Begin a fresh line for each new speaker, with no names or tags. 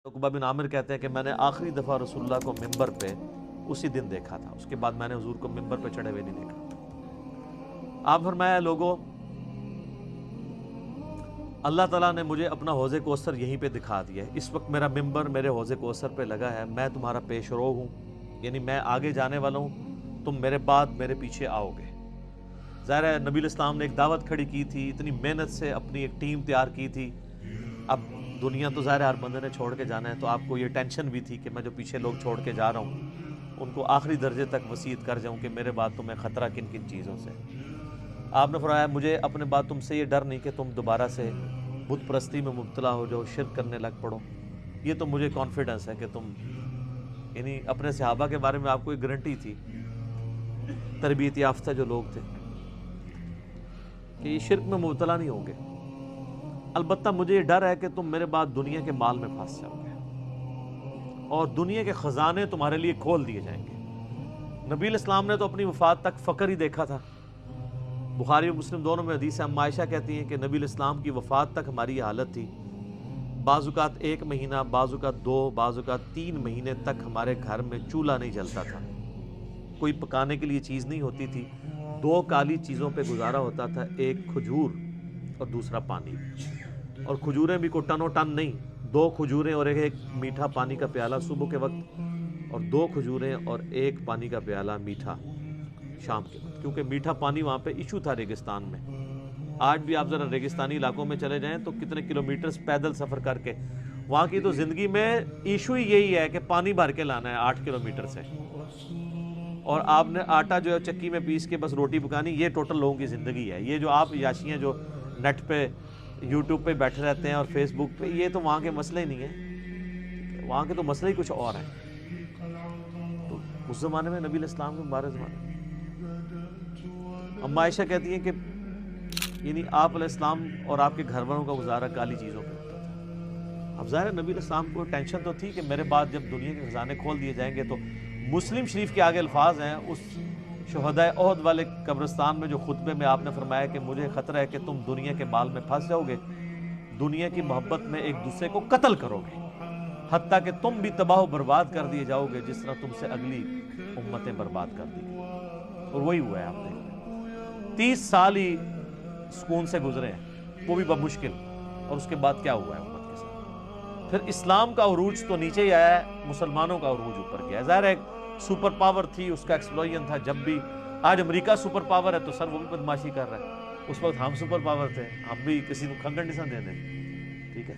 عقبہ بن عامر کہتے ہیں کہ میں نے آخری دفعہ رسول اللہ کو منبر پہ اسی دن دیکھا تھا، اس کے بعد میں نے حضور کو منبر پہ چڑھے ہوئے نہیں دیکھا۔ آپ فرمایا لوگوں، اللہ تعالیٰ نے مجھے اپنا حوض کوثر یہیں پہ دکھا دیا ہے، اس وقت میرا منبر میرے حوض کوثر پہ لگا ہے، میں تمہارا پیش رو ہوں، یعنی میں آگے جانے والا ہوں، تم میرے بعد میرے پیچھے آؤ گے۔ ظاہر ہے نبی الاسلام نے ایک دعوت کھڑی کی تھی، اتنی محنت سے اپنی ایک ٹیم تیار کی تھی، اب دنیا تو ظاہر ہر بندے نے چھوڑ کے جانا ہے، تو آپ کو یہ ٹینشن بھی تھی کہ میں جو پیچھے لوگ چھوڑ کے جا رہا ہوں ان کو آخری درجے تک وصیت کر جاؤں کہ میرے بعد تمہیں خطرہ کن کن چیزوں سے۔ آپ نے فرمایا مجھے اپنے بعد تم سے یہ ڈر نہیں کہ تم دوبارہ سے بت پرستی میں مبتلا ہو جاؤ، شرک کرنے لگ پڑو، یہ تو مجھے کانفیڈنس ہے کہ تم، یعنی اپنے صحابہ کے بارے میں آپ کو ایک گارنٹی تھی، تربیت یافتہ جو لوگ تھے، کہ یہ شرک میں مبتلا نہیں ہوں گے، البتہ مجھے یہ ڈر ہے کہ تم میرے بعد دنیا کے مال میں پھنس جاؤ گے اور دنیا کے خزانے تمہارے لیے کھول دیے جائیں گے۔ نبی الاسلام نے تو اپنی وفات تک فقر ہی دیکھا تھا، بخاری و مسلم دونوں میں حدیث ہے، اما عائشہ کہتی ہیں کہ نبی الاسلام کی وفات تک ہماری یہ حالت تھی، بعض اوقات 1 مہینہ، بعض اوقات 2، بعض اوقات 3 مہینے تک ہمارے گھر میں چولہا نہیں جلتا تھا، کوئی پکانے کے لیے چیز نہیں ہوتی تھی، 2 کالی چیزوں پہ گزارا ہوتا تھا، ایک کھجور اور دوسرا پانی، اور کھجوریں بھی کوئی ٹنو ٹن نہیں، 2 کھجوریں اور ایک میٹھا پانی کا پیالہ صبح کے وقت، اور 2 کھجوریں اور 1 پانی کا پیالہ میٹھا شام کے وقت، کیونکہ میٹھا پانی وہاں پہ ایشو تھا ریگستان میں۔ آج بھی آپ ذرا ریگستانی علاقوں میں چلے جائیں تو کتنے کلومیٹرز پیدل سفر کر کے، وہاں کی تو زندگی میں ایشو ہی یہی ہے کہ پانی بھر کے لانا ہے 8 کلومیٹر سے، اور آپ نے آٹا جو ہے چکی میں پیس کے بس روٹی پکانی، یہ ٹوٹل لوگوں کی زندگی ہے۔ یہ جو آپ یاشی ہیں جو نیٹ پہ یوٹیوب پہ بیٹھے رہتے ہیں اور فیس بک پہ، یہ تو وہاں کے مسئلے نہیں ہیں، وہاں کے تو مسئلے ہی کچھ اور ہیں۔ تو اس زمانے میں نبی الاسلام کے مبارک زمانے میں اما عائشہ کہتی ہیں کہ یعنی آپ علیہ السلام اور آپ کے گھر والوں کا گزارا کالی چیزوں پہ ہوتا تھا۔ اب ظاہر نبی الاسلام کو ٹینشن تو تھی کہ میرے بعد جب دنیا کے خزانے کھول دیے جائیں گے، تو مسلم شریف کے آگے الفاظ ہیں اس شہداء احد والے قبرستان میں جو خطبے میں آپ نے فرمایا کہ مجھے خطرہ ہے کہ تم دنیا کے مال میں پھنس جاؤ گے، دنیا کی محبت میں ایک دوسرے کو قتل کرو گے، حتیٰ کہ تم بھی تباہ و برباد کر دیے جاؤ گے جس طرح تم سے اگلی امتیں برباد کر دی گئی۔ اور وہی ہوا ہے، آپ دیکھ 30 سال ہی سکون سے گزرے ہیں، وہ بھی بمشکل، اور اس کے بعد کیا ہوا ہے امت کے ساتھ؟ پھر اسلام کا عروج تو نیچے ہی آیا ہے، مسلمانوں کا عروج اوپر گیا ہے۔ ظاہر ہے سپر پاور تھی، اس کا ایکسپلوژن تھا، جب بھی آج امریکہ سپر پاور ہے تو سر وہ بھی بدماشی کر رہا ہے، اس وقت ہم سپر پاور تھے، ہم بھی کسی کو کھنگن نہیں دے دیں، ٹھیک ہے۔